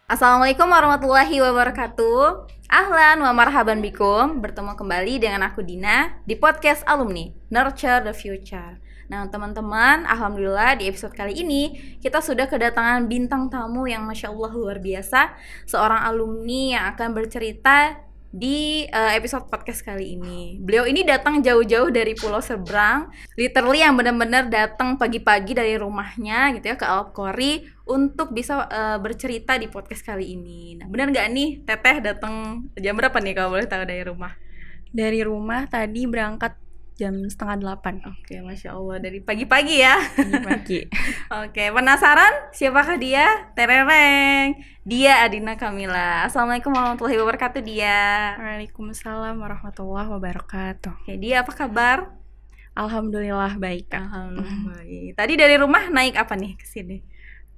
Assalamualaikum warahmatullahi wabarakatuh. Ahlan wa marhaban bikum. Bertemu kembali dengan aku Dina di podcast alumni Nurture the Future. Nah teman-teman, alhamdulillah di episode kali ini kita sudah kedatangan bintang tamu yang Masya Allah luar biasa. Seorang alumni yang akan bercerita di episode podcast kali ini. Beliau ini datang jauh-jauh dari pulau seberang, literally yang benar-benar datang pagi-pagi dari rumahnya gitu ya ke Alpkori untuk bisa bercerita di podcast kali ini. Nah, benar nggak nih Teteh datang jam berapa nih kalau boleh tahu dari rumah? Dari rumah tadi berangkat jam 7:30 Oke, Masya Allah dari pagi-pagi ya. pagi. Oke, penasaran siapakah dia? Terereng, dia Adina Kamila. Assalamualaikum warahmatullahi wabarakatuh dia. Waalaikumsalam warahmatullahi wabarakatuh. Oke, dia apa kabar? Alhamdulillah baik, Kak. Alhamdulillah baik. Tadi dari rumah naik apa nih ke sini?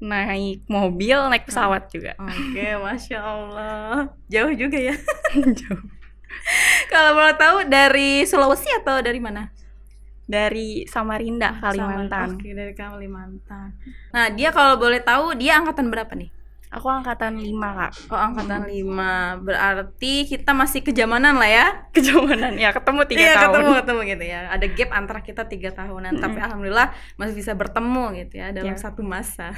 Naik mobil, naik pesawat juga. Oke, Masya Allah. Jauh juga ya. Jauh. Kalau boleh tahu dari Sulawesi atau dari mana? Dari Samarinda, Kalimantan. Oke, dari Kalimantan. Nah, dia kalau boleh tahu dia angkatan berapa nih? Aku angkatan 5, Kak. Oh, angkatan 5. Berarti kita masih kejamanan lah ya. Kejamanan ya, ketemu 3 Iya, tahun. ketemu gitu ya. Ada gap antara kita 3 tahunan, tapi alhamdulillah masih bisa bertemu gitu ya dalam satu masa.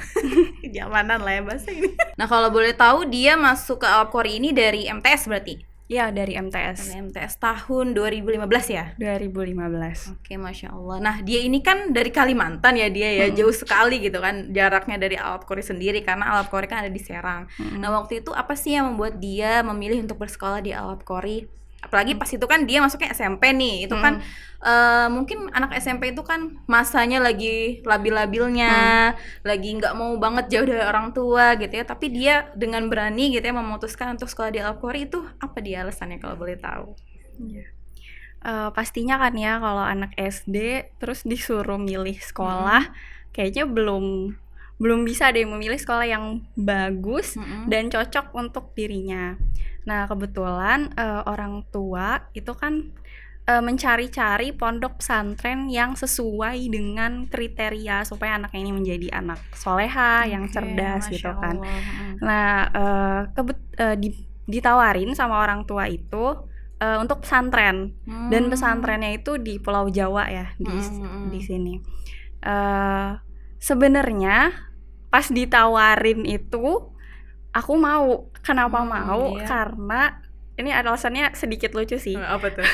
Kejamanan lah ya bahasa ini. Nah, kalau boleh tahu dia masuk ke Alpkori ini dari MTS berarti? Iya, dari MTS. Dari MTS tahun 2015 ya? 2015. Oke, Masya Allah. Nah, dia ini kan dari Kalimantan ya dia ya, jauh sekali gitu kan jaraknya dari Alpkori sendiri karena Alpkori kan ada di Serang. Nah, waktu itu apa sih yang membuat dia memilih untuk bersekolah di Alpkori? Apalagi pas itu kan dia masuknya SMP nih, itu kan mungkin anak SMP itu kan masanya lagi labil-labilnya, lagi nggak mau banget jauh dari orang tua gitu ya. Tapi dia dengan berani gitu ya memutuskan untuk sekolah di Alpkori, itu apa dia alasannya kalau boleh tahu? Iya. Pastinya kan ya kalau anak SD terus disuruh milih sekolah, kayaknya belum bisa deh memilih sekolah yang bagus dan cocok untuk dirinya. Nah kebetulan orang tua itu kan mencari-cari pondok pesantren yang sesuai dengan kriteria supaya anaknya ini menjadi anak soleha yang cerdas Masya gitu kan. Allah. Nah ditawarin sama orang tua itu untuk pesantren, dan pesantrennya itu di Pulau Jawa ya, di sini. Sebenarnya pas ditawarin itu aku mau. Kenapa mau? Iya. Karena ini alasannya sedikit lucu sih. Apa tuh?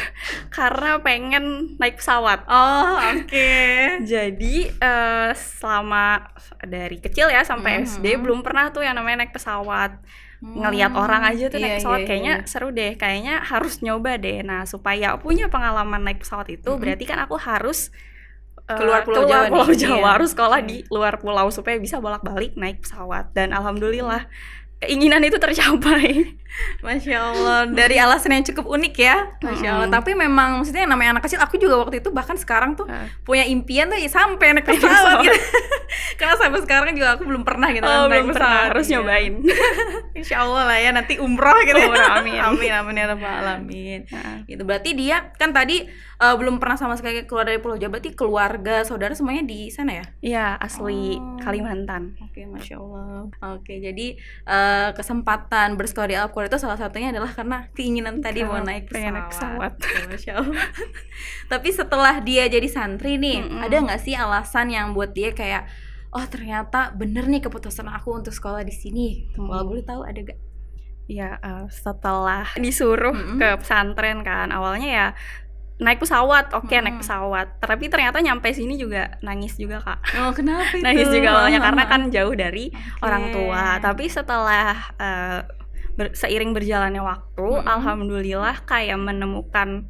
Karena pengen naik pesawat. Oh, oke. Jadi selama dari kecil ya sampai SD belum pernah tuh yang namanya naik pesawat. Ngelihat orang aja tuh naik pesawat, kayaknya seru deh, kayaknya harus nyoba deh. Nah supaya punya pengalaman naik pesawat itu berarti kan aku harus keluar Pulau Jawa, harus sekolah di luar pulau supaya bisa bolak-balik naik pesawat. Dan alhamdulillah keinginan itu tercapai. Masya Allah, dari alasan yang cukup unik ya. Masya Allah, tapi memang maksudnya yang namanya anak kecil, aku juga waktu itu bahkan sekarang tuh punya impian tuh ya sampai naik pesawat gitu. Karena sampai sekarang juga aku belum pernah gitu naik pesawat. Harus nyobain. Insya Allah lah ya, nanti umroh gitu ya. Amin. Amin ya rabbal alamin. Gitu, berarti dia kan tadi belum pernah sama sekali keluar dari Pulau Jawa, berarti keluarga, saudara semuanya di sana ya? Iya, asli Kalimantan. Oke, Masya Allah. Oke, jadi kesempatan bersekolah di Alpkori itu salah satunya adalah karena keinginan tadi mau naik pesawat. Oke, Masya Allah. Tapi setelah dia jadi santri nih, ada nggak sih alasan yang buat dia kayak, oh ternyata bener nih keputusan aku untuk sekolah di sini? Kalau boleh tahu ada gak? Ya, setelah disuruh ke pesantren kan, awalnya ya naik pesawat, naik pesawat. Tapi ternyata nyampe sini juga nangis juga, Kak. Oh, kenapa itu? Nangis juga awalnya karena kan jauh dari orang tua. Tapi setelah seiring berjalannya waktu, alhamdulillah kayak menemukan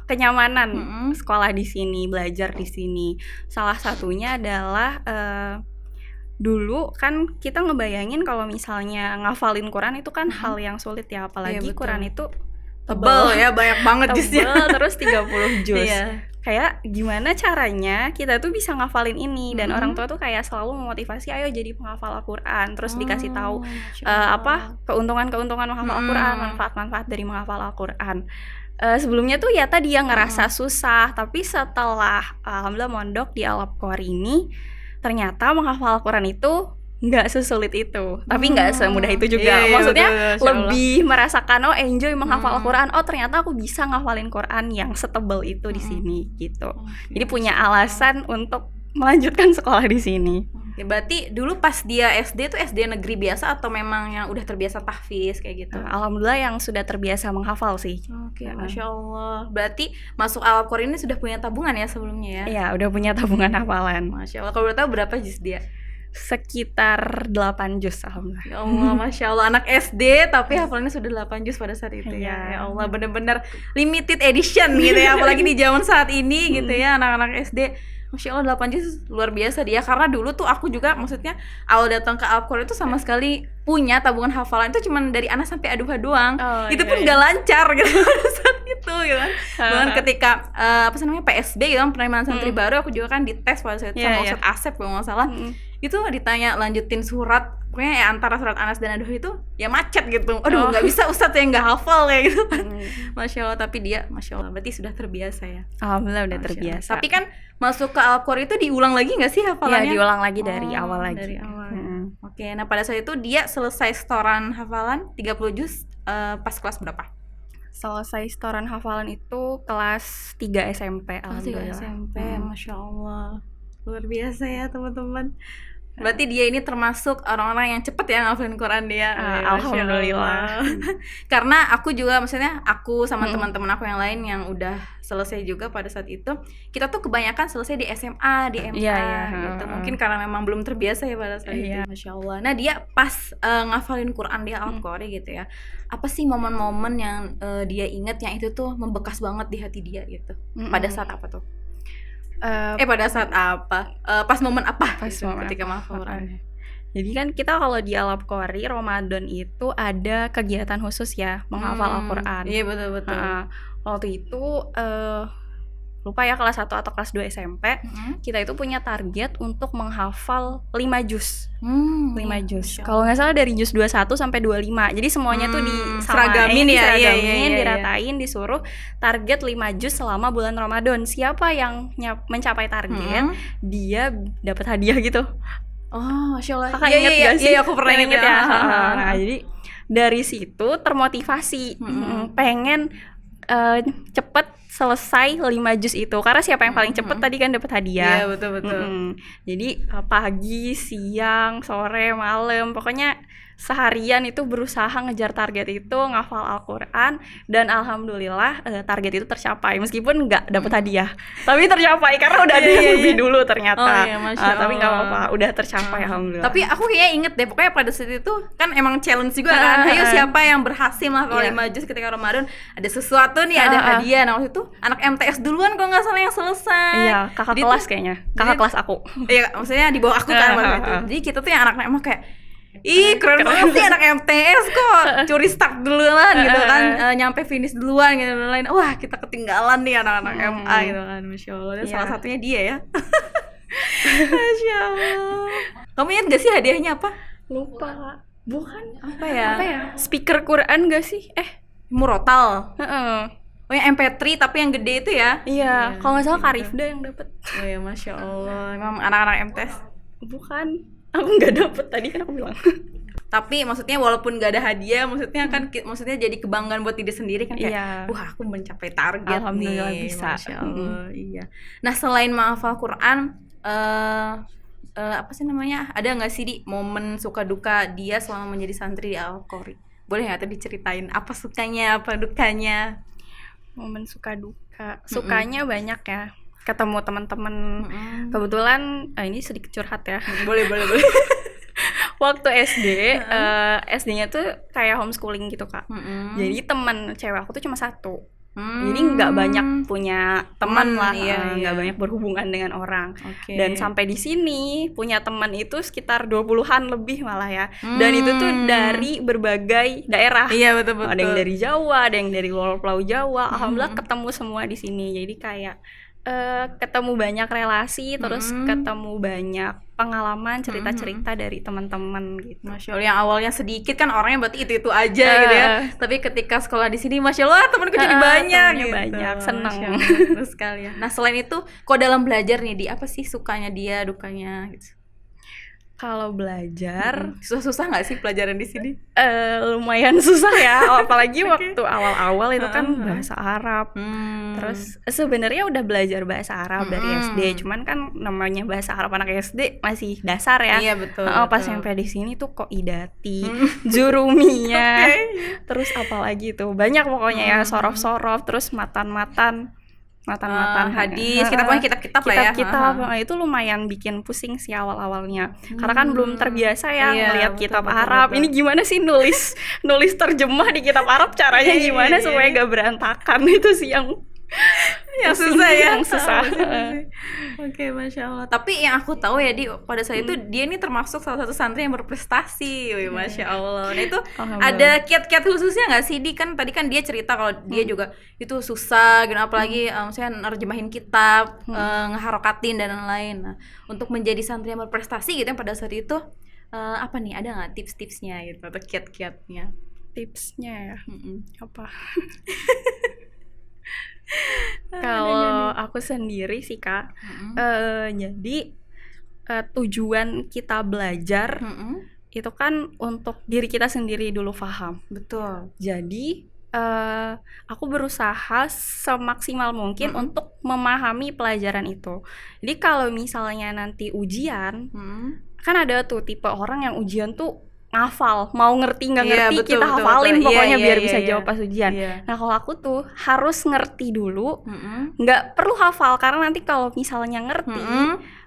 kenyamanan sekolah di sini, belajar di sini. Salah satunya adalah dulu kan kita ngebayangin kalau misalnya ngafalin Quran itu kan hal yang sulit ya, apalagi Quran itu tebal ya, banyak banget jusnya. Terus 30 juz. Iya. Kayak gimana caranya kita tuh bisa ngafalin ini, dan orang tua tuh kayak selalu memotivasi, ayo jadi penghafal Al-Qur'an. Terus dikasih tahu keuntungan-keuntungan menghafal Al-Qur'an, manfaat-manfaat dari menghafal Al-Qur'an. Sebelumnya tuh ya tadi yang ngerasa susah, tapi setelah alhamdulillah mondok di Alpkori ini, ternyata menghafal Al-Qur'an itu nggak sesulit itu, tapi nggak semudah itu juga. Iya, Maksudnya betul, lebih merasakan enjoy menghafal Al-Quran. Oh ternyata aku bisa ngafalin Quran yang setebal itu di sini gitu. Jadi punya alasan untuk melanjutkan sekolah di sini. Ya, berarti dulu pas dia SD tuh SD negeri biasa atau memang yang udah terbiasa tahfiz kayak gitu? Alhamdulillah yang sudah terbiasa menghafal sih. Oke, Masya Allah. Berarti masuk Al-Quran ini sudah punya tabungan ya sebelumnya ya? Iya, udah punya tabungan hafalan. Masya Allah. Kalau boleh tahu berapa juz dia? Sekitar 8 juz, alhamdulillah. Ya Allah, Masya Allah. Anak SD tapi hafalannya sudah 8 juz pada saat itu ya. Ya Allah, bener-bener limited edition gitu ya. Apalagi di zaman saat ini gitu ya, anak-anak SD. Masya Allah 8 juz luar biasa dia. Karena dulu tuh aku juga maksudnya awal datang ke Al-Quran itu sama sekali punya tabungan hafalan itu cuma dari anak sampai aduha doang. Itu pun gak lancar gitu pada saat itu gitu kan. Bahkan ketika PSB gitu kan, penerimaan santri baru, aku juga kan dites pada saat itu sama Ustadz Asep kalau nggak salah. Itu ditanya lanjutin surat, pokoknya ya antara surat Anas dan Aduh itu ya macet gitu. Aduh nggak bisa Ustadz yang nggak hafal kayak gitu kan. Masya Allah, tapi dia Masya Allah berarti sudah terbiasa ya. Alhamdulillah udah terbiasa. Tapi kan masuk ke Al-Quran itu diulang lagi nggak sih hafalannya? Ya diulang lagi dari awal lagi. Dari awal. Oke, nah pada saat itu dia selesai setoran hafalan 30 juz pas kelas berapa? Selesai setoran hafalan itu kelas 3 SMP. Alhamdulillah. 3 SMP, Masya Allah. Luar biasa ya teman-teman. Berarti dia ini termasuk orang-orang yang cepet ya ngafalin Quran dia. Alhamdulillah. Karena aku juga, maksudnya aku sama teman-teman aku yang lain yang udah selesai juga pada saat itu, kita tuh kebanyakan selesai di SMA, di MA gitu. Mungkin karena memang belum terbiasa ya pada saat itu. Masya Allah. Nah dia pas ngafalin Quran dia Al-Qari gitu ya. Apa sih momen-momen yang dia ingat yang itu tuh membekas banget di hati dia gitu? Pada saat apa tuh? Pada saat apa? Pas momen apa? Pas gitu, momen ketika menghafal Quran. Jadi kan kita kalau di Al-Qari Ramadan itu ada kegiatan khusus ya menghafal Al-Quran. Iya betul. Waktu itu lupa ya kelas 1 atau kelas 2 SMP, kita itu punya target untuk menghafal 5 juz. 5 juz. Kalau nggak salah dari juz 21 sampai 25. Jadi semuanya tuh diseragamin ya, diratain, disuruh target 5 juz selama bulan Ramadan. Siapa yang mencapai target, dia dapat hadiah gitu. Oh, Masya Allah. Kakak inget gak sih? Iya, aku pernah inget ya. Nah, jadi dari situ termotivasi pengen cepet selesai 5 juz itu, karena siapa yang paling cepet tadi kan dapat hadiah. Iya betul. Jadi pagi, siang, sore, malam, pokoknya seharian itu berusaha ngejar target itu, ngafal Al-Quran, dan alhamdulillah target itu tercapai meskipun nggak dapat hadiah, tapi tercapai karena udah ada yang lebih dulu ternyata. Tapi nggak apa-apa, udah tercapai alhamdulillah. Tapi aku kayaknya inget deh, pokoknya pada saat itu kan emang challenge juga kan. Ayo siapa yang berhasil menghafal 5 juz ketika Ramadan, ada sesuatu nih, ada hadiah. Nah waktu itu anak MTS duluan kalau nggak salah yang selesai. Iya, kakak kelas kayaknya, kakak kelas aku. Iya, maksudnya di bawah aku kan waktu itu. Jadi kita tuh yang anak-anak emang kayak, ih keren banget sih anak MTS kok curi start duluan gitu kan, nyampe finish duluan gitu dan lain. Wah kita ketinggalan nih anak-anak MA gitu kan. Masya Allah. Dan salah satunya dia ya. Masya Allah. Kamu ingat gak sih hadiahnya apa? Lupa. Bukan apa ya? Speaker Quran gak sih? Murotal. Oh yang MP3 tapi yang gede itu ya? Iya. Kalau nggak salah Karifda yang dapet. Oh ya Masya Allah. Emang anak-anak MTS. Bukan. Aku nggak dapet tadi kan aku bilang. Tapi maksudnya walaupun nggak ada hadiah, maksudnya kan maksudnya jadi kebanggaan buat diri sendiri kan kayak, wah aku mencapai target. Alhamdulillah nih. bisa. Masya Allah. Iya. Nah selain menghafal Quran, apa sih namanya? Ada nggak sih di momen suka duka dia selama menjadi santri di Al-Qari? Boleh nggak tuh diceritain apa sukanya, apa dukanya? Momen suka duka. Sukanya banyak ya. Ketemu teman-teman. Kebetulan ini sedikit curhat ya. Boleh. Waktu SD, SD-nya tuh kayak homeschooling gitu Kak. Jadi teman cewek aku tuh cuma satu. Jadi nggak banyak punya teman lah, nggak banyak berhubungan dengan orang. Dan sampai di sini punya teman itu sekitar 20-an lebih malah ya. Dan itu tuh dari berbagai daerah. Iya betul. Ada yang dari Jawa, ada yang dari luar Pulau Jawa. Alhamdulillah ketemu semua di sini. Jadi kayak ketemu banyak relasi, terus ketemu banyak pengalaman, cerita-cerita dari teman-teman gitu. Masya Allah, yang awalnya sedikit kan orangnya berarti itu aja gitu ya. Tapi ketika sekolah di sini, Masya Allah temanku jadi banyak gitu. Banyak, seneng. Terus sekali ya. Nah selain itu, kok dalam belajar nih, di apa sih sukanya dia, dukanya gitu? Kalau belajar susah nggak sih pelajaran di sini? Lumayan susah ya, apalagi waktu awal-awal itu kan bahasa Arab. Terus sebenarnya udah belajar bahasa Arab dari SD, cuman kan namanya bahasa Arab anak SD masih dasar ya. Iya betul. Pas sampai di sini tuh kok idati, jurumiyah, terus apalagi tuh banyak pokoknya ya, sorof-sorof, terus matan-matan hadis, kita punya kitab-kitab lah ya. Kitab itu lumayan bikin pusing sih awal-awalnya. Karena kan belum terbiasa ya ngeliat kitab Arab. Betul. Ini gimana sih nulis terjemah di kitab Arab, caranya gimana supaya gak berantakan, itu sih yang susah ya. Yang susah. Oke, Masya Allah. Tapi yang aku tahu ya, pada saat itu dia ini termasuk salah satu santri yang berprestasi. Wih, Masya Allah. Nah itu ada kiat-kiat khususnya nggak sih? Kan tadi kan dia cerita kalau dia juga itu susah gitu, apalagi misalnya nerjemahin kitab, ngeharokatin dan lain-lain. Nah, untuk menjadi santri yang berprestasi gitu yang pada saat itu apa nih, ada nggak tips-tipsnya gitu atau kiat-kiatnya? Tipsnya ya apa? Kalau aku sendiri sih Kak, jadi tujuan kita belajar itu kan untuk diri kita sendiri dulu paham. Betul. Jadi aku berusaha semaksimal mungkin untuk memahami pelajaran itu. Jadi kalau misalnya nanti ujian, kan ada tuh tipe orang yang ujian tuh ngafal, mau ngerti nggak ngerti, betul, kita hafalin pokoknya biar bisa jawab pas ujian. Nah kalau aku tuh harus ngerti dulu, nggak perlu hafal, karena nanti kalau misalnya ngerti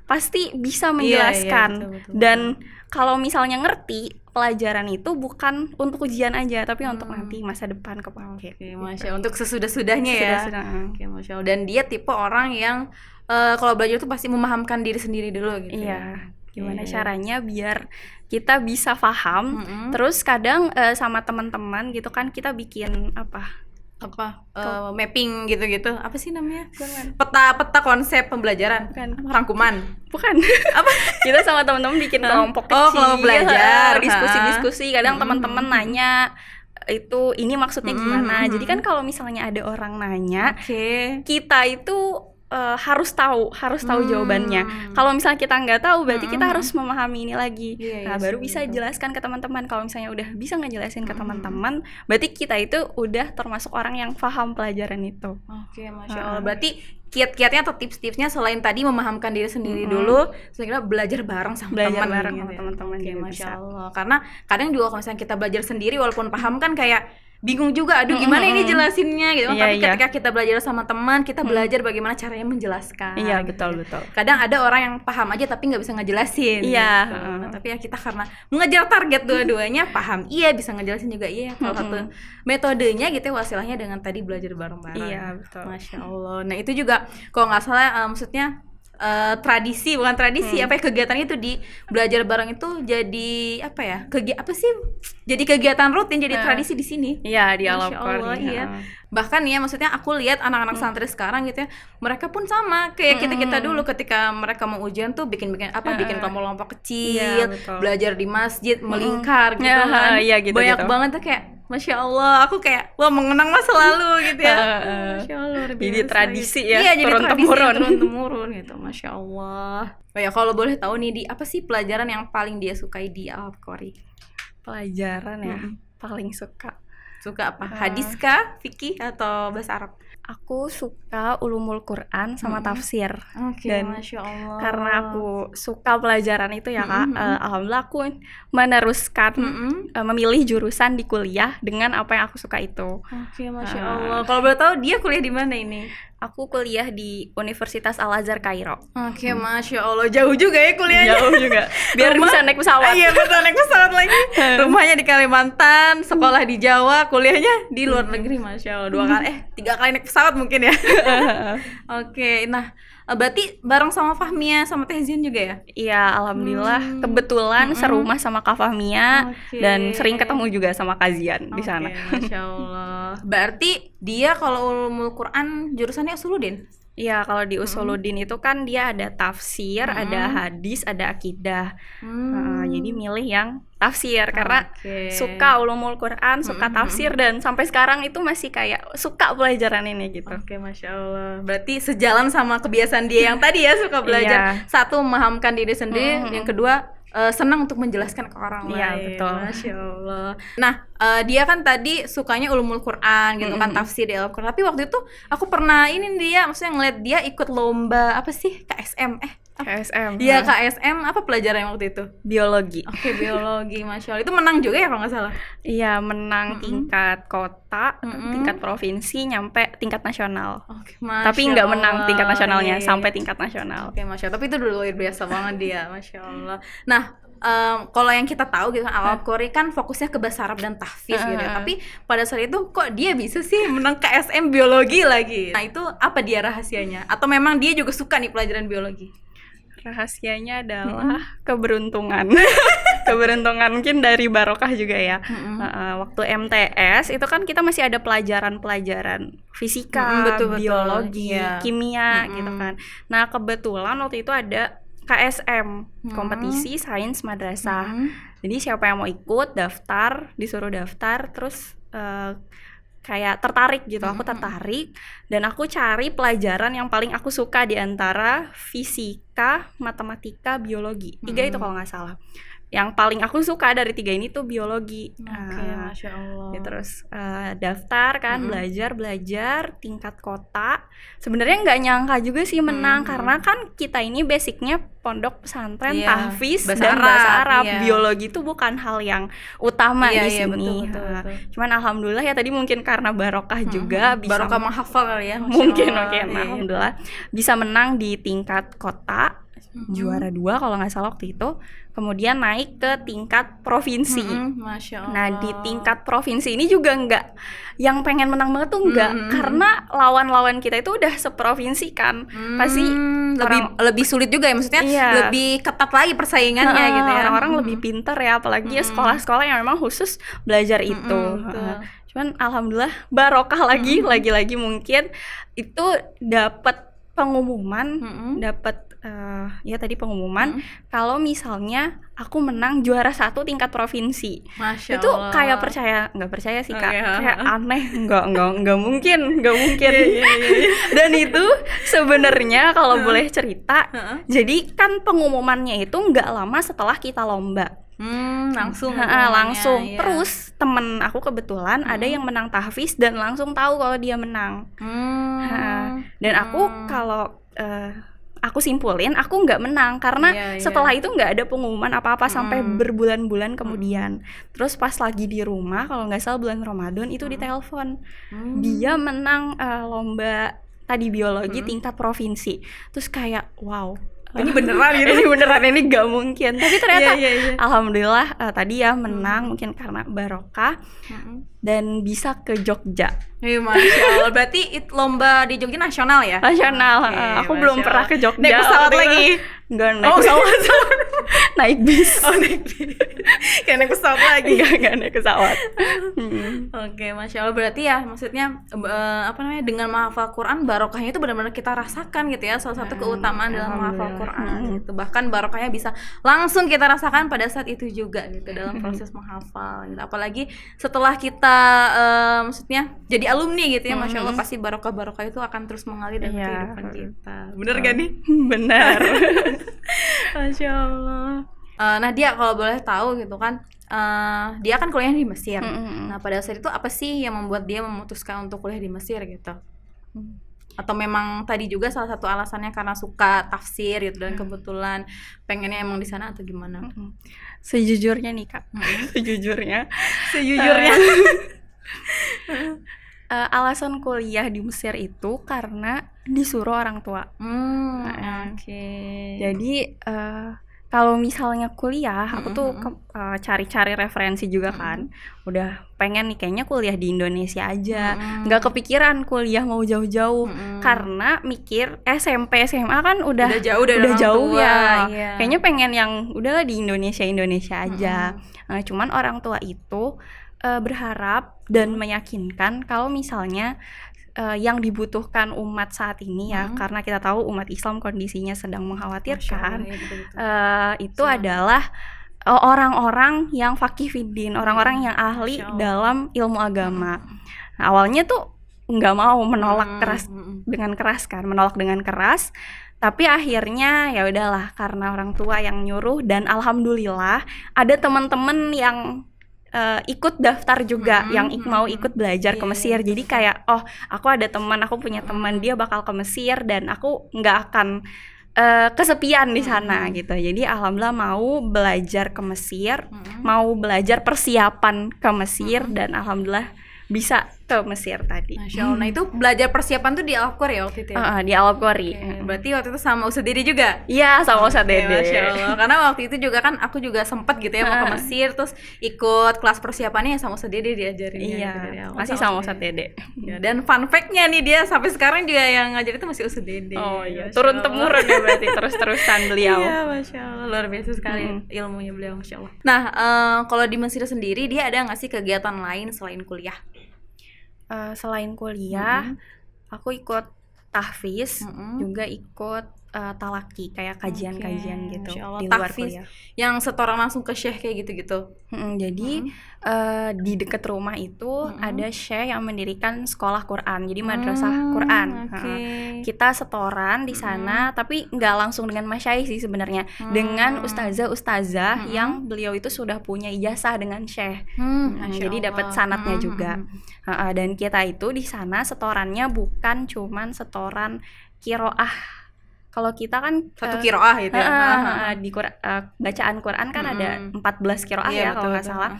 pasti bisa menjelaskan. Betul. Dan kalau misalnya ngerti, pelajaran itu bukan untuk ujian aja, tapi untuk nanti masa depan kepake. Oke, Masya Allah. Untuk sesudah-sudahnya ya. Oke, Masya Allah. Dan dia tipe orang yang kalau belajar tuh pasti memahamkan diri sendiri dulu gitu. Iya. Gimana caranya biar kita bisa paham. Terus kadang sama teman-teman gitu kan kita bikin mapping gitu-gitu. Apa sih namanya? Peta konsep pembelajaran. Rangkuman. Bukan. Apa? Kita sama teman-teman bikin kelompok kecil. Kelompok belajar, diskusi-diskusi. Kadang teman-teman nanya ini maksudnya gimana. Jadi kan kalau misalnya ada orang nanya, kita itu harus tahu jawabannya. Kalau misalnya kita nggak tahu, berarti kita harus memahami ini lagi. Baru bisa jelaskan ke teman-teman. Kalau misalnya udah bisa ngejelasin ke teman-teman, berarti kita itu udah termasuk orang yang paham pelajaran itu. Oke, Masya Allah. Berarti kiat-kiatnya atau tips-tipsnya selain tadi memahamkan diri sendiri dulu, saya kira belajar bareng sama teman-teman. Oke, Masya Allah. Karena kadang juga kalau misalnya kita belajar sendiri walaupun paham kan kayak bingung juga, aduh gimana ini jelasinnya gitu. Tapi ketika kita belajar sama teman, kita belajar bagaimana caranya menjelaskan. Iya, betul. Kadang ada orang yang paham aja tapi nggak bisa ngejelasin. Iya. Gitu. Tapi ya kita karena mengejar target dua-duanya, paham iya, bisa ngejelasin juga iya. Salah satu metodenya gitu, wasilahnya dengan tadi belajar bareng-bareng. Iya, betul. Masya Allah. Nah itu juga kalau nggak salah maksudnya kegiatan itu di belajar bareng itu jadi jadi kegiatan rutin, jadi tradisi di sini. Iya, di Al-Qur'an. Iya. Bahkan ya maksudnya aku lihat anak-anak santri sekarang gitu ya, mereka pun sama kayak kita dulu ketika mereka mau ujian tuh bikin kelompok kecil, belajar di masjid, melingkar gitu kan. Banyak banget tuh kayak Masya Allah, aku kayak mengenang masa lalu gitu ya. Masya Allah, jadi tradisi gitu. Iya, jadi turun-temurun gitu. Masya Allah. Oh ya, kalau boleh tahu nih, apa sih pelajaran yang paling dia sukai di Al-Qori? Pelajaran ya, paling suka apa? Hadis kah, fikih atau bahasa Arab? Aku suka ulumul Quran sama tafsir. Dan Masya Allah. Karena aku suka pelajaran itu ya Kak, alhamdulillah aku meneruskan memilih jurusan di kuliah dengan apa yang aku suka itu. Oke, Masya Allah. Kalau boleh tahu dia kuliah di mana ini? Aku kuliah di Universitas Al-Azhar Kairo. Oke, Masya Allah. Jauh juga ya kuliahnya. Jauh juga. Biar bisa naik pesawat. Iya, betul, naik pesawat lagi. Rumahnya di Kalimantan, sekolah di Jawa, kuliahnya di luar negeri. Masya Allah. 3 kali naik pesawat mungkin ya. Oke, nah berarti bareng sama Fahmia sama Tehzin juga ya? Iya, alhamdulillah kebetulan serumah sama Kak Fahmia dan sering ketemu juga sama Kazian di sana. Masya Allah. Berarti dia kalau ulumul Quran jurusannya Usuluddin? Iya, kalau di Usuluddin itu kan dia ada tafsir, ada hadis, ada akidah. Jadi milih yang tafsir karena suka ulumul Quran, suka tafsir, dan sampai sekarang itu masih kayak suka pelajaran ini gitu. Oke, Masya Allah. Berarti sejalan sama kebiasaan dia yang tadi ya, suka belajar. Satu, memahamkan diri sendiri, yang kedua senang untuk menjelaskan ke orang lain. Iya, betul. Masya Allah. Nah, dia kan tadi sukanya ulumul Quran gitu kan, tafsir di Al-Quran. Tapi waktu itu aku pernah maksudnya ngeliat dia ikut lomba apa sih, KSM KSM. Iya, KSM apa pelajaran waktu itu? Biologi. Oke, biologi. Masya Allah. Itu menang juga ya kalau nggak salah? Iya, menang tingkat kota, tingkat provinsi, nyampe tingkat nasional. Oke, Tapi nggak menang tingkat nasionalnya, Iya. sampai tingkat nasional. Oke, Masya Allah. Tapi itu luar biasa banget dia, Masya Allah. Nah, kalau yang kita tahu gitu kan, Al-Qori kan fokusnya ke bahasa Arab dan tahfiz gitu ya. Tapi pada saat itu kok dia bisa sih menang KSM biologi lagi? Nah, itu apa dia rahasianya? Atau memang dia juga suka nih pelajaran biologi? Rahasianya adalah keberuntungan. Keberuntungan mungkin dari barokah juga ya. Waktu MTS itu kan kita masih ada pelajaran-pelajaran fisika, betul. biologi, Iya. kimia gitu kan. Nah, kebetulan waktu itu ada KSM, kompetisi sains madrasah. Jadi siapa yang mau ikut daftar, disuruh daftar, terus kayak tertarik gitu. Aku tertarik dan aku cari pelajaran yang paling aku suka di antara fisika, matematika, biologi. 3 itu kalau nggak salah. Yang paling aku suka dari 3 ini tuh biologi. Oke, Masya Allah. Ya, terus daftar kan, belajar tingkat kota. Sebenarnya nggak nyangka juga sih menang, karena kan kita ini basicnya pondok pesantren, tahfiz dan bahasa Arab. Iya. Biologi itu bukan hal yang utama di sini. Betul. Cuman alhamdulillah ya tadi mungkin karena barokah juga bisa Barokah menghafal kali ya. Masya mungkin Allah. Iya. alhamdulillah bisa menang di tingkat kota, juara 2 kalau nggak salah waktu itu. Kemudian naik ke tingkat provinsi. Masya Allah. Nah, di tingkat provinsi ini juga nggak yang pengen menang banget tuh nggak, karena lawan-lawan kita itu udah seprovinsi kan. Pasti lebih sulit juga ya, maksudnya lebih ketat lagi persaingannya gitu ya. Orang-orang lebih pintar ya, apalagi ya sekolah-sekolah yang memang khusus belajar itu. Cuman alhamdulillah barokah lagi mungkin itu dapat pengumuman, dapat ya tadi pengumuman kalau misalnya aku menang juara 1 tingkat provinsi. Masya itu Allah. kayak nggak percaya sih Kak, Iya. kayak aneh, nggak mungkin. Dan itu sebenarnya kalau boleh cerita, jadi kan pengumumannya itu nggak lama setelah kita lomba. Langsung. Langsung. Iya. Terus temen aku kebetulan ada yang menang tahfiz dan langsung tahu kalau dia menang. Dan aku kalau aku simpulin aku nggak menang karena setelah itu nggak ada pengumuman apa-apa sampai berbulan-bulan kemudian. Terus pas lagi di rumah, kalau nggak salah bulan Ramadan itu ditelepon, dia menang lomba tadi biologi tingkat provinsi. Terus kayak wow, ini beneran gitu. Ini beneran, ini gak mungkin. Tapi ternyata alhamdulillah tadi ya menang, mungkin karena barokah dan bisa ke Jogja. Masya Allah. Berarti lomba di Jogja nasional ya? Nasional. Aku belum pernah ke Jogja. Naik pesawat lagi? Enggak naik pesawat. Naik bis. Naik bis. Kayak naik pesawat lagi? Enggak naik pesawat. Oke, Masya Allah. Berarti ya maksudnya dengan menghafal Quran, barokahnya itu benar-benar kita rasakan gitu ya. Salah satu keutamaan dalam menghafal Quran gitu. Bahkan barokahnya bisa langsung kita rasakan pada saat itu juga gitu, dalam proses menghafal gitu. Apalagi setelah kita maksudnya jadi alumni gitu ya, Masya Allah, pasti barokah-barokah itu akan terus mengalir dalam kehidupan kita. Bener gak nih? Benar. Masya Allah. Nah dia kalau boleh tahu gitu kan, dia kan kuliahnya di Mesir. Nah pada saat itu apa sih yang membuat dia memutuskan untuk kuliah di Mesir gitu? Atau memang tadi juga salah satu alasannya karena suka tafsir gitu dan kebetulan pengennya emang di sana atau gimana? Sejujurnya nih Kak, sejujurnya alasan kuliah di Mesir itu karena disuruh orang tua. Jadi kalau misalnya kuliah, aku tuh cari-cari referensi juga kan. Udah pengen nih kayaknya kuliah di Indonesia aja. Nggak kepikiran kuliah mau jauh-jauh. Karena mikir SMP, SMA kan udah jauh ya. Kayaknya pengen yang udahlah di Indonesia aja. Cuman orang tua itu berharap dan meyakinkan kalau misalnya yang dibutuhkan umat saat ini ya, karena kita tahu umat Islam kondisinya sedang mengkhawatirkan, itu adalah orang-orang yang faqih fiddin, orang-orang yang ahli dalam ilmu agama. Nah, awalnya tuh nggak mau menolak menolak dengan keras. Tapi akhirnya ya udahlah karena orang tua yang nyuruh, dan alhamdulillah ada teman-teman yang ikut daftar juga, yang mau ikut belajar ke Mesir. Jadi kayak aku ada teman, aku punya teman dia bakal ke Mesir dan aku nggak akan kesepian di sana gitu. Jadi alhamdulillah mau belajar ke Mesir, mau belajar persiapan ke Mesir, dan alhamdulillah bisa ke Mesir tadi. Masya Allah. Nah itu belajar persiapan tuh di Al-Qori ya waktu itu ya? Di Al-Qori. Berarti waktu itu sama Ustadz Dede juga? Iya, sama Ustadz Dede. Masya Allah. Karena waktu itu juga kan aku juga sempet gitu ya mau ke Mesir, terus ikut kelas persiapannya sama Ustadz Dede diajarin. Iya, masih sama Ustadz Dede. Ya, dan fun fact-nya nih, dia sampai sekarang juga yang ngajar itu masih Ustadz Dede. Oh iya, turun-temurun ya berarti, terus-terusan beliau. Iya, Masya Allah, luar biasa sekali ilmunya beliau, Masya Allah. Nah, kalau di Mesir sendiri dia ada nggak sih kegiatan lain selain kuliah? Selain kuliah, aku ikut tahfiz, juga ikut talaki, kayak kajian-kajian gitu di luar kuliah. Yang setoran langsung ke syekh kayak gitu-gitu. Jadi di dekat rumah itu ada syekh yang mendirikan sekolah Quran, jadi madrasah Quran. Kita setoran di sana, tapi nggak langsung dengan masyaikh sih sebenarnya, dengan ustazah yang beliau itu sudah punya ijazah dengan syekh. Jadi dapat sanadnya juga. Dan kita itu di sana setorannya bukan cuman setoran kiroah. Kalau kita kan satu kiroah gitu ya. Di bacaan Quran kan ada 14 kiroah ya kalau nggak salah.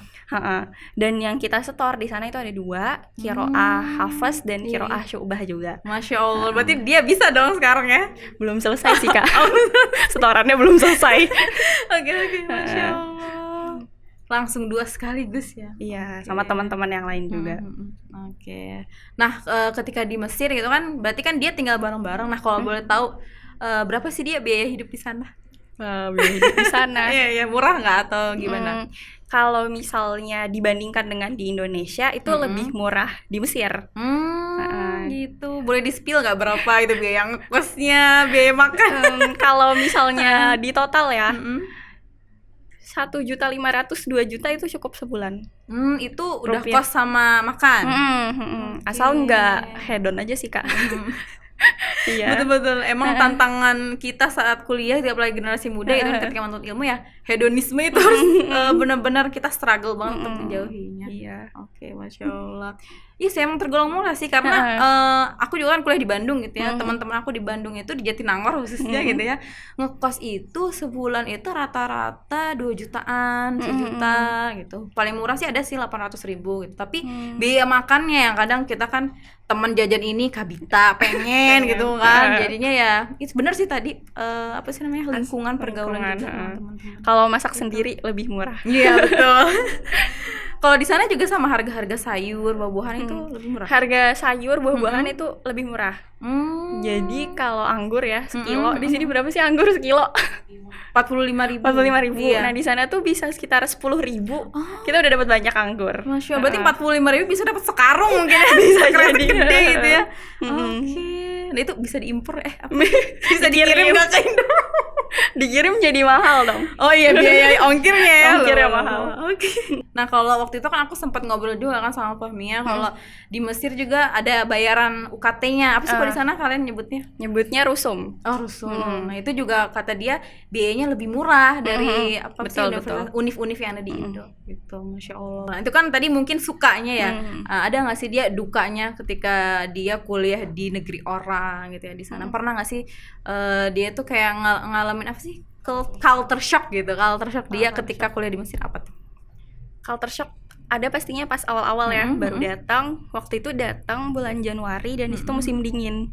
Dan yang kita setor di sana itu ada 2, kiroah hafaz dan kiroah syu'bah juga. Masya Allah, berarti dia bisa dong sekarang ya? Belum selesai sih Kak. Setorannya belum selesai. Oke, Masya Allah. Langsung 2 sekaligus ya? Iya, sama teman-teman yang lain juga. Oke. Nah, ketika di Mesir gitu kan, berarti kan dia tinggal bareng-bareng. Nah, kalau boleh tahu berapa sih dia biaya hidup di sana? Biaya hidup di sana. Iya, murah nggak atau gimana? Kalau misalnya dibandingkan dengan di Indonesia itu lebih murah di Mesir. Gitu. Boleh di-spill nggak berapa itu biaya yang kosnya, biaya makan? Kalau misalnya di total ya, 1.500.000 2 juta itu cukup sebulan. Itu udah kos sama makan. Asal nggak hedon aja sih Kak. Iya. Betul-betul. Emang tantangan kita saat kuliah, apalagi generasi muda itu ketika menuntut ilmu ya, hedonisme itu harus benar-benar kita struggle banget untuk menjauhinya. Iya. Oke, Masya Allah. Iya sih, emang tergolong murah sih, karena aku juga kan kuliah di Bandung gitu ya. Teman-teman aku di Bandung itu, di Jatinangor khususnya gitu ya, ngekos itu sebulan itu rata-rata 2 jutaan, 1 juta gitu. Paling murah sih ada sih 800.000 gitu. Tapi biaya makannya yang kadang kita kan teman jajan ini kabita pengen gitu kan. Jadinya ya itu benar sih tadi apa sih namanya, lingkungan pergaulan gitu teman-teman. Kalau masak sendiri lebih murah. Iya, betul. Kalau di sana juga sama harga-harga sayur, buah-buahan itu lebih murah. Harga sayur, buah-buahan itu lebih murah. Jadi kalau anggur ya sekilo, di sini berapa sih anggur sekilo? 45.000. Iya. Nah di sana tuh bisa sekitar 10.000. Kita udah dapat banyak anggur. Masya Allah, berarti 45.000 bisa dapat sekarung mungkin ya. Bisa jadi gede gitu ya. Oke. Nah itu bisa diimpor bisa dikirim nggak ke Indo? Dikirim jadi mahal dong. Oh iya, biaya ongkirnya ya. Ongkirnya mahal. Oke. Nah kalau waktu itu kan aku sempat ngobrol juga kan sama Fahmia, kalau di Mesir juga ada bayaran UKT-nya. Apa sih kalau di sana kalian nyebutnya? Nyebutnya rusum. Oh, rusum. Nah itu juga kata dia biayanya lebih murah dari univ-univ yang ada di Indo. Gitu, Masya Allah. Nah itu kan tadi mungkin sukanya ya. Ada nggak sih dia dukanya ketika dia kuliah di negeri orang gitu ya di sana? Pernah nggak sih dia tuh kayak ngalamin apa sih, culture shock gitu? Culture shock dia ketika kuliah di Mesir apa tuh? Culture shock ada pastinya pas awal-awal ya, baru datang. Waktu itu datang bulan Januari dan di situ musim dingin.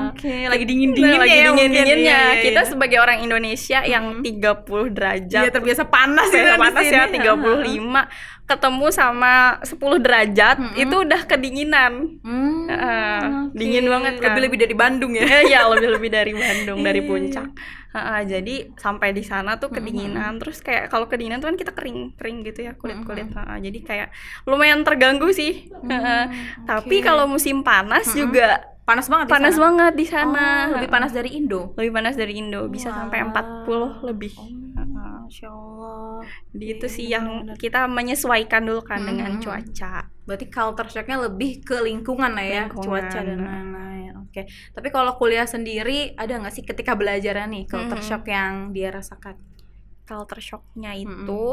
Oke. Lagi dingin-dinginnya. Kita sebagai orang Indonesia yang 30 derajat. Iya, terbiasa panas ya 35. Ketemu sama 10 derajat itu udah kedinginan. Dingin banget kan. Lebih-lebih dari Bandung ya. Iya, lebih-lebih dari Bandung, dari puncak. Jadi sampai di sana tuh kedinginan. Terus kayak kalau kedinginan tuh kan kita kering gitu ya kulit-kulit. Jadi kayak lumayan terganggu sih. Tapi kalau musim panas juga panas banget di sana. Lebih panas dari Indo. Bisa sampai 40 lebih. Masya Allah. Jadi itu sih yang kita menyesuaikan dulu kan dengan cuaca. Berarti culture shock-nya lebih ke lingkungan lah ya, cuaca dan lain-lain. Oke. Tapi kalau kuliah sendiri ada nggak sih ketika belajar nih culture shock yang dia rasakan? Culture shock-nya itu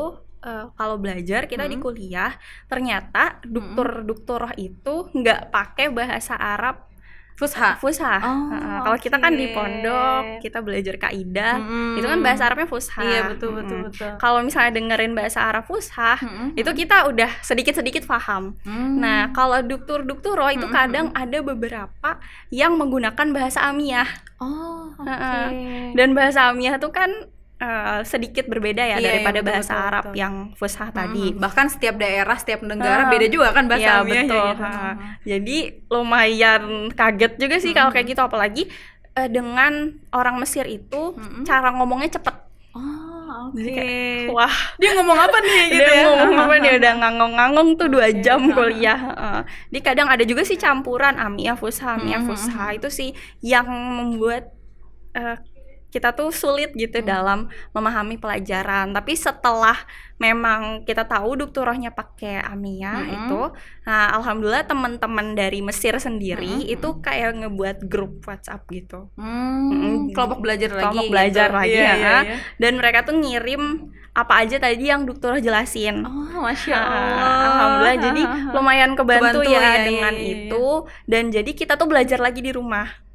kalau belajar kita di kuliah ternyata dokter itu nggak pakai bahasa Arab Fusha. Kalau kita kan di pondok kita belajar kaidah, itu kan bahasa Arabnya fusha. Iya, betul. Kalau misalnya dengerin bahasa Arab fusha, itu kita udah sedikit paham. Nah, kalau dukturo itu kadang ada beberapa yang menggunakan bahasa amiyah. Dan bahasa amiyah tuh kan sedikit berbeda ya daripada bahasa Arab yang fusha tadi. Bahkan setiap daerah, setiap negara beda juga kan bahasa amiyahnya. Betul. Gitu. Jadi lumayan kaget juga sih kalau kayak gitu, apalagi dengan orang Mesir itu cara ngomongnya cepet. Jadi kayak, wah, dia ngomong apa nih gitu dia ya? ngomong apa nih, udah ngangong-ngangong tuh 2 jam kuliah. Jadi kadang ada juga sih campuran amiyah fusha itu sih yang membuat kita tuh sulit gitu dalam memahami pelajaran. Tapi setelah memang kita tahu doktorahnya pakai amiyah itu, nah alhamdulillah teman-teman dari Mesir sendiri itu kayak ngebuat grup WhatsApp gitu. Kelompok belajar lagi gitu. Iya. Dan mereka tuh ngirim apa aja tadi yang doktorah jelasin. Masya Allah. Alhamdulillah, jadi lumayan kebantu ya dengan itu. Dan jadi kita tuh belajar lagi di rumah.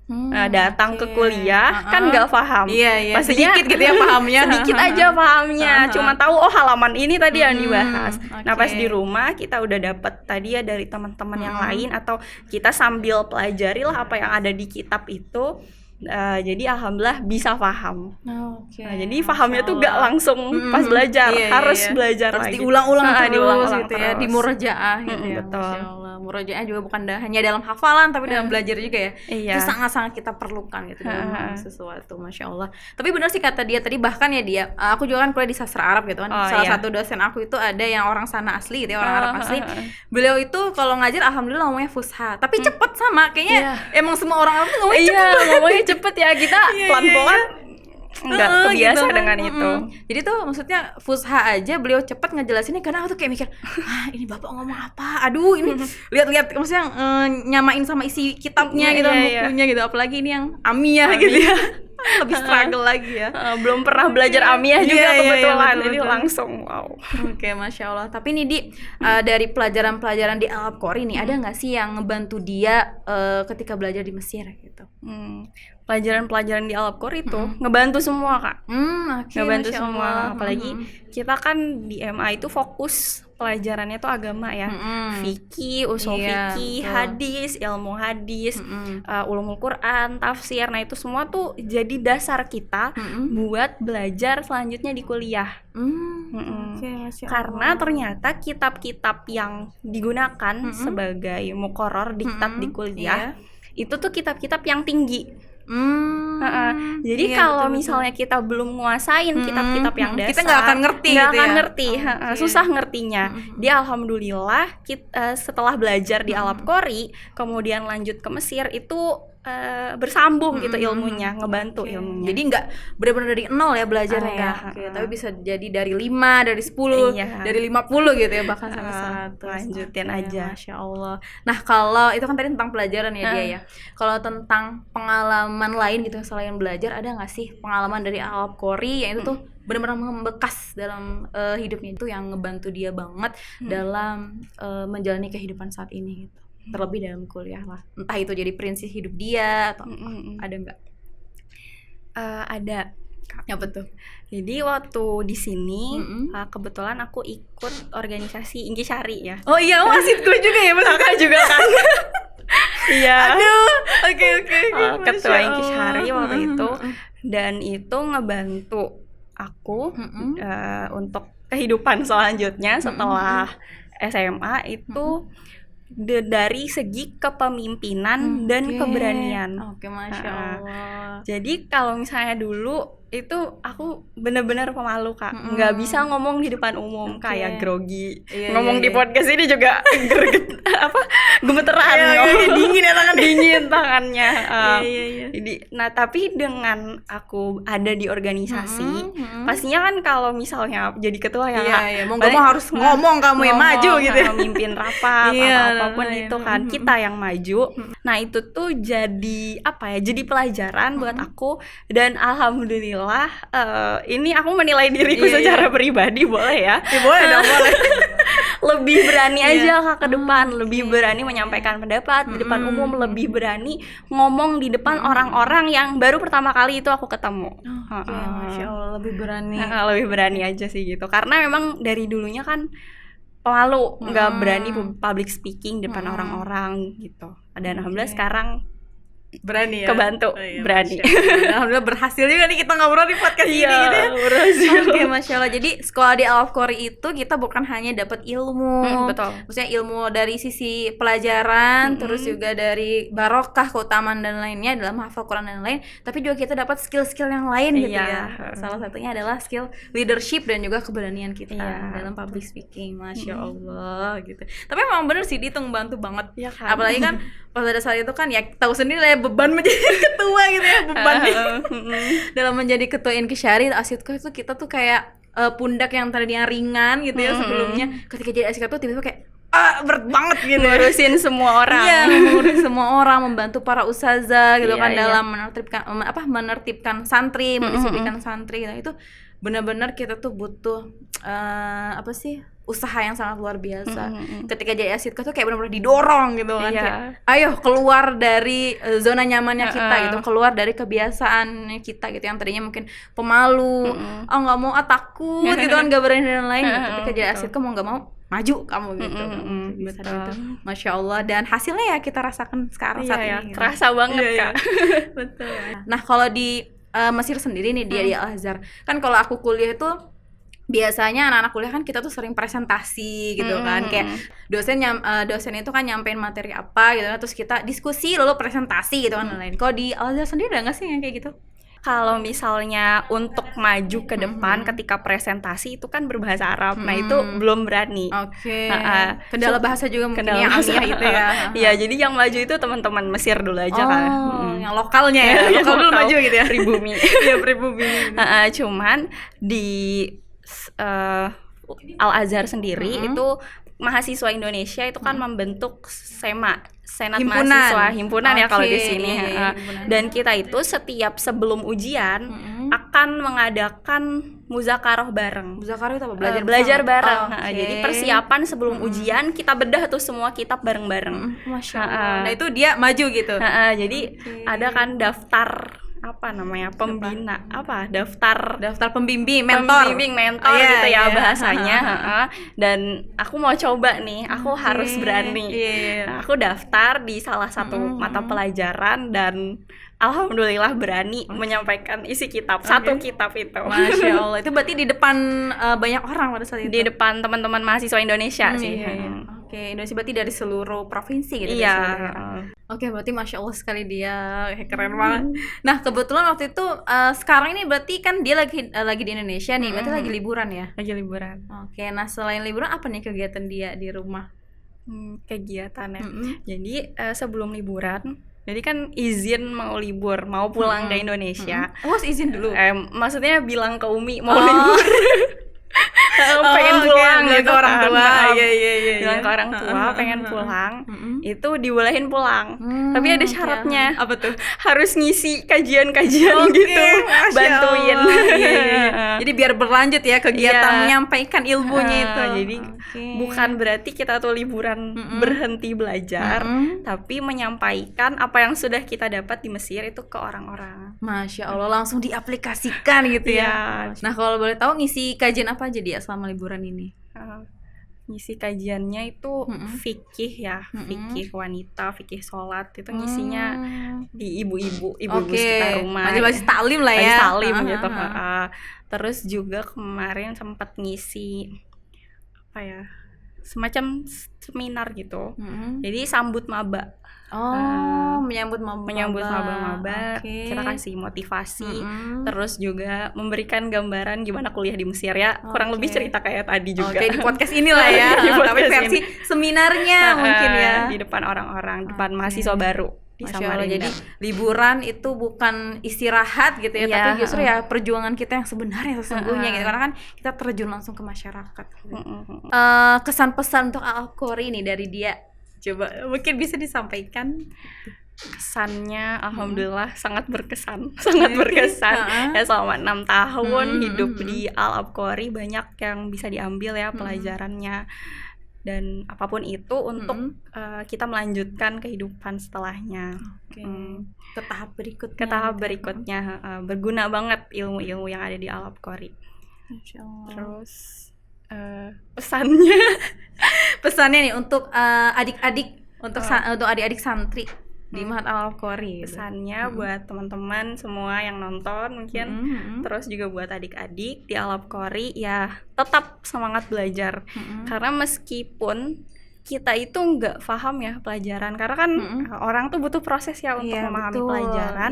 Datang ke kuliah kan nggak paham, pastinya sedikit gitu ya pahamnya, sedikit aja pahamnya, cuma tahu halaman ini tadi yang dibahas. Nah pas di rumah kita udah dapet tadi ya dari teman-teman yang lain, atau kita sambil pelajari lah apa yang ada di kitab itu. Jadi alhamdulillah bisa paham. Nah, jadi pahamnya tuh gak langsung pas belajar, harus belajar harus lagi. diulang-ulang terus gitu ya, di murojaah gitu ya. Betul. Masya Allah. Murojaah juga bukan hanya dalam hafalan tapi dalam belajar juga ya. Itu sangat-sangat kita perlukan gitu dalam sesuatu. Masya Allah. Tapi benar sih kata dia tadi, bahkan ya dia, aku juga kan kuliah di sastra Arab gitu kan. Salah satu dosen aku itu ada yang orang sana asli gitu ya, orang Arab asli. Beliau itu kalau ngajar alhamdulillah ngomongnya fusha, tapi cepet sama kayaknya emang semua orang Arab tuh ngomongnya cepet. Ngomongnya cepet ya, kita pelan-pelan nggak kebiasa gitu dengan itu. Jadi tuh maksudnya fusha aja beliau cepet ngejelasinnya, karena aku tuh kayak mikir, ini bapak ngomong apa? Aduh, ini lihat-lihat maksudnya nyamain sama isi kitabnya gitu, bukunya gitu. Apalagi ini yang amiyah gitu ya. Lebih struggle lagi ya. Belum pernah belajar amiyah juga kebetulan. Jadi langsung wow. Oke, Masya Allah. Tapi nih Di, dari pelajaran-pelajaran di Al Qori nih, ada nggak sih yang ngebantu dia ketika belajar di Mesir gitu? Pelajaran-pelajaran di Al-Qori itu ngebantu semua Kak. Ngebantu semua. Apalagi kita kan di MA itu fokus pelajarannya tuh agama ya. Fikih, usul fikih, hadis, ilmu hadis, ulumul Quran, tafsir. Nah itu semua tuh jadi dasar kita buat belajar selanjutnya di kuliah. Karena ternyata kitab-kitab yang digunakan sebagai muqarrar diktat di kuliah itu tuh kitab-kitab yang tinggi. Jadi kalau misalnya kita belum nguasain kitab-kitab yang dasar, kita nggak akan ngerti, susah ngertinya. Dia alhamdulillah setelah belajar di Al-Qori, kemudian lanjut ke Mesir itu bersambung gitu ilmunya, ngebantu ilmunya. Jadi nggak benar-benar dari 0 ya belajarnya ya. Tapi bisa jadi dari 5, dari 10, dari 50 gitu ya, bahkan sampai 100. Lanjutin aja. Masya Allah. Nah kalau itu kan tadi tentang pelajaran ya dia ya. Kalau tentang pengalaman lain gitu selain belajar, ada nggak sih pengalaman dari Al-Qori yang itu tuh benar-benar membekas dalam hidupnya, itu yang ngebantu dia banget dalam menjalani kehidupan saat ini gitu? Terlebih dalam kuliah lah, entah itu jadi prinsip hidup dia atau ada nggak? Ada. Ya betul. Jadi waktu di sini kebetulan aku ikut organisasi Intisari ya. Oh iya, wasitku juga ya, Kakak juga kan? Iya. Aduh, oke. Ketua Intisari waktu itu, dan itu ngebantu aku untuk kehidupan selanjutnya setelah SMA itu. Dari segi kepemimpinan dan keberanian. Oke, Masya Allah. Jadi kalau misalnya dulu itu aku bener-bener pemalu Kak, nggak bisa ngomong di depan umum, kayak grogi. Ngomong di podcast ini juga gemeteran, dingin ya tangannya. Dingin tangannya. Jadi, nah tapi dengan aku ada di organisasi, pastinya kan kalau misalnya jadi ketua ya Kak, mau nggak mau harus ngomong kamu yang maju gitu ya. Memimpin rapat atau apapun itu kan kita yang maju. Nah itu tuh jadi apa ya? Jadi pelajaran buat aku, dan alhamdulillah ini aku menilai diriku secara pribadi, boleh ya? Boleh dong, boleh. Lebih berani aja Kak ke depan, lebih berani menyampaikan pendapat di depan umum, lebih berani ngomong di depan orang-orang yang baru pertama kali itu aku ketemu. Masya Allah, lebih berani. Lebih berani aja sih gitu, karena memang dari dulunya kan pemalu, nggak berani public speaking depan orang-orang gitu. Dan alhamdulillah sekarang berani ya, kebantu, berani. Alhamdulillah berhasil juga nih kita ngobrol di podcast ini gitu ya. Berhasil. Oke, Masya Allah. Jadi sekolah di Al-Afqori itu kita bukan hanya dapat ilmu, betul. Maksudnya ilmu dari sisi pelajaran, terus juga dari barokah, keutamaan dan lainnya dalam hafal Quran dan lain, tapi juga kita dapat skill-skill yang lain gitu ya. Salah satunya adalah skill leadership dan juga keberanian kita dalam public speaking. Masya Allah gitu. Tapi memang bener sih, dia tuh membantu banget. Ya, kan? Apalagi kan pada saat itu kan ya tahu sendiri lah ya, beban menjadi ketua gitu ya, beban dalam menjadi ketua Inkisyari Asyidko itu kita tuh kayak pundak yang tadinya ringan gitu ya sebelumnya, ketika jadi Asyidko tuh tiba-tiba kayak berat banget gitu, ngurusin semua orang. Iya, ngurusin semua orang, membantu para ustazah gitu kan dalam menertibkan santri, mendisiplinkan santri. Nah itu benar-benar kita tuh butuh usaha yang sangat luar biasa. Ketika jadi Asyidko tuh kayak benar-benar didorong gitu kan, kayak ayo keluar dari zona nyamannya kita gitu, keluar dari kebiasaan kita gitu yang tadinya mungkin pemalu, nggak mau, takut gitu kan, nggak berani dan lain. Ketika jadi Asyidko mau nggak mau maju kamu gitu. Betul. Masya Allah, dan hasilnya ya kita rasakan sekarang saat ini. Terasa banget Kak. Betul. Nah kalau di Mesir sendiri nih dia di Al-Azhar kan, kalau aku kuliah itu biasanya anak-anak kuliah kan kita tuh sering presentasi gitu kan, kayak dosen itu kan nyampein materi apa gitu, terus kita diskusi lalu presentasi gitu kan lain. Kalau di Al-Azhar sendiri ada nggak sih yang kayak gitu? Kalau misalnya untuk maju ke depan ketika presentasi itu kan berbahasa Arab, nah itu belum berani. Kendala bahasa juga mungkin yang itu ya. Iya, jadi yang maju itu teman-teman Mesir dulu aja kan. Yang lokalnya ya, lokal dulu maju gitu ya. Pribumi. Iya, pribumi. Cuman di Al-Azhar sendiri itu mahasiswa Indonesia itu kan membentuk Senat Mahasiswa Himpunan ya kalau di sini. Dan kita itu setiap sebelum ujian akan mengadakan muzakarah bareng. Muzakarah itu apa? Belajar bareng. Jadi persiapan sebelum ujian kita bedah tuh semua kitab bareng-bareng. Masya Allah. Nah itu dia maju gitu. Jadi ada kan daftar daftar pembimbing mentor gitu ya bahasanya. Dan aku mau coba nih, aku harus berani. Nah, aku daftar di salah satu mata pelajaran dan alhamdulillah berani menyampaikan isi kitab, satu kitab itu. Masya Allah, itu berarti di depan banyak orang pada saat itu? Di depan teman-teman mahasiswa Indonesia sih. Oke, Indonesia berarti dari seluruh provinsi gitu. Oke, berarti Masya Allah sekali dia, keren banget. Nah kebetulan waktu itu sekarang ini berarti kan dia lagi di Indonesia nih, berarti lagi liburan ya? Lagi liburan. Oke, nah selain liburan apa nih kegiatan dia di rumah? Kegiatannya. Jadi sebelum liburan, jadi kan izin mau libur, mau pulang ke Indonesia. Izin dulu? Maksudnya bilang ke Umi mau libur. Pengen pulang gitu ke orang tua. Bilang ke orang tua pengen pulang, itu dibolehin pulang. Tapi ada syaratnya. Apa tuh? Harus ngisi kajian-kajian gitu, bantuin. Jadi biar berlanjut ya kegiatan menyampaikan ilmunya itu. Jadi bukan berarti kita tuh liburan berhenti belajar, tapi menyampaikan apa yang sudah kita dapat di Mesir itu ke orang-orang. Masya Allah, langsung diaplikasikan gitu ya. Nah kalau boleh tahu ngisi kajian apa aja dia selama liburan ini? Ngisi kajiannya itu fikih ya, fikih wanita, fikih sholat, itu ngisinya di ibu-ibu sekitar rumah. Masih taklim lah ya. Taklim gitu. Terus juga kemarin sempat ngisi semacam seminar gitu. Jadi sambut maba. Menyambut maba. Okay. Kita kasih motivasi, terus juga memberikan gambaran gimana kuliah di Mesir ya. Kurang lebih cerita kayak tadi juga. Di podcast inilah ya. Tapi versi seminarnya mungkin ya. Di depan orang-orang, depan mahasiswa baru di Samarinda. Jadi liburan itu bukan istirahat gitu ya, tapi justru ya perjuangan kita yang sebenarnya sesungguhnya gitu. Karena kan kita terjun langsung ke masyarakat. Kesan pesan untuk Al-Qori ini dari dia. Coba mungkin bisa disampaikan. Kesannya alhamdulillah sangat berkesan ya, selama 6 tahun hidup di Al-Qori banyak yang bisa diambil ya pelajarannya, dan apapun itu untuk kita melanjutkan kehidupan setelahnya ke tahap berikutnya. Berguna banget ilmu-ilmu yang ada di Al-Qori. Terus pesannya nih untuk adik-adik, untuk adik-adik santri di Ma'had Al-Qori. Pesannya buat teman-teman semua yang nonton mungkin, terus juga buat adik-adik di Al-Qori ya, tetap semangat belajar. Karena meskipun kita itu nggak paham ya pelajaran, karena kan orang tuh butuh proses ya untuk memahami pelajaran.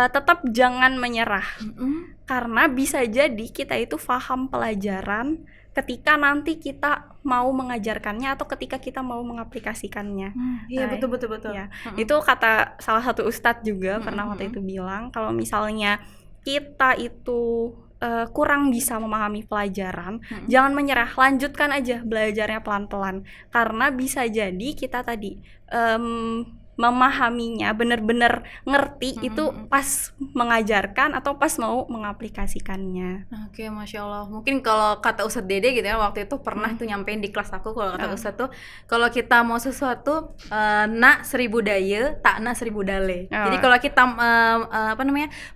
Tetap jangan menyerah, karena bisa jadi kita itu paham pelajaran ketika nanti kita mau mengajarkannya atau ketika kita mau mengaplikasikannya. Betul. Ya. Itu kata salah satu ustadz juga pernah waktu itu bilang, kalau misalnya kita itu kurang bisa memahami pelajaran, jangan menyerah, lanjutkan aja belajarnya pelan-pelan, karena bisa jadi kita tadi memahaminya, benar-benar ngerti itu pas mengajarkan atau pas mau mengaplikasikannya. Oke, Masya Allah. Mungkin kalau kata Ustadz Dede gitu ya, waktu itu pernah tuh nyampein di kelas aku, kalau kata Ustadz tuh, kalau kita mau sesuatu nak 1000 daya, tak nak 1000 dale. Jadi kalau kita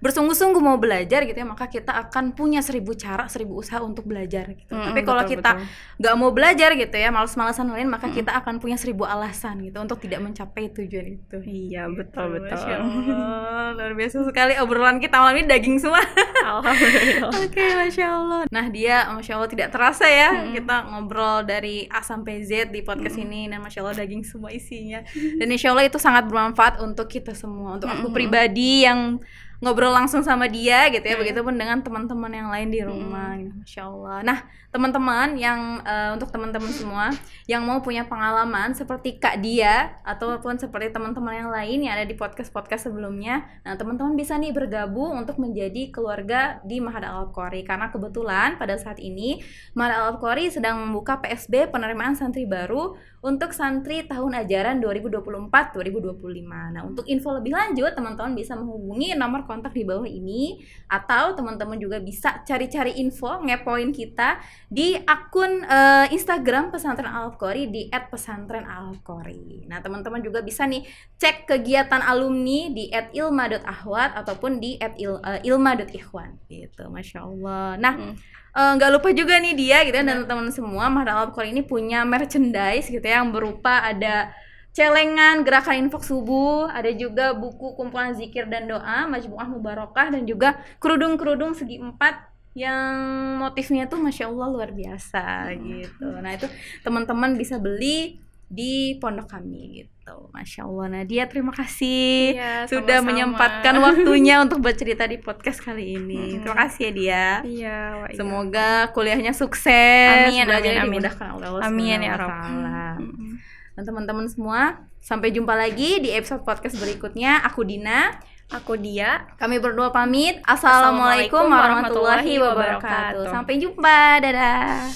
bersungguh-sungguh mau belajar gitu ya, maka kita akan punya 1000 cara, 1000 usaha untuk belajar gitu. Tapi kalau kita nggak mau belajar gitu ya, malas-malasan lain, maka kita akan punya 1000 alasan gitu untuk tidak mencapai tujuan itu. Iya, betul. Masya Allah, luar biasa sekali obrolan kita malam ini, daging semua. Alhamdulillah. Oke, Masya Allah. Nah, dia Masya Allah tidak terasa ya, kita ngobrol dari A sampai Z di podcast ini, dan Masya Allah daging semua isinya. Dan Insya Allah itu sangat bermanfaat untuk kita semua, untuk aku pribadi yang ngobrol langsung sama dia gitu ya, begitupun dengan teman-teman yang lain di rumah. Masya Allah. Nah, teman-teman yang untuk teman-teman semua yang mau punya pengalaman seperti Kak Dia ataupun seperti teman-teman yang lain yang ada di podcast-podcast sebelumnya, nah teman-teman bisa nih bergabung untuk menjadi keluarga di Ma'had Al-Qori, karena kebetulan pada saat ini Ma'had Al-Qori sedang membuka PSB penerimaan santri baru untuk santri tahun ajaran 2024-2025. Nah, untuk info lebih lanjut teman-teman bisa menghubungi nomor kontak di bawah ini, atau teman-teman juga bisa cari-cari info, ngepoin kita di akun Instagram Pesantren Al-Qori di @pesantrenalqori. Nah, teman-teman juga bisa nih cek kegiatan alumni di @ilma.ahwat ataupun di @ilma.ikhwan gitu. Masya Allah. Nah, nggak lupa juga nih dia gitu ya, dan teman-teman semua, Ma'had Al-Qori ini punya merchandise gitu ya, yang berupa ada celengan gerakan infak subuh, ada juga buku kumpulan zikir dan doa Majmu'ah Mubarakah, dan juga kerudung-kerudung segi 4 yang motifnya tuh Masya Allah luar biasa gitu. Nah, itu teman-teman bisa beli di pondok kami gitu. Masya Allah. Nadia, terima kasih sudah menyempatkan waktunya untuk bercerita di podcast kali ini. Terima kasih ya Dia. Iya. Semoga kuliahnya sukses. Amin. Dimudahkan oleh Allah. Amin ya Rabb. Dan teman-teman semua, sampai jumpa lagi di episode podcast berikutnya. Aku Dina. Aku Dia. Kami berdua pamit. Assalamualaikum warahmatullahi wabarakatuh. Sampai jumpa. Dadah.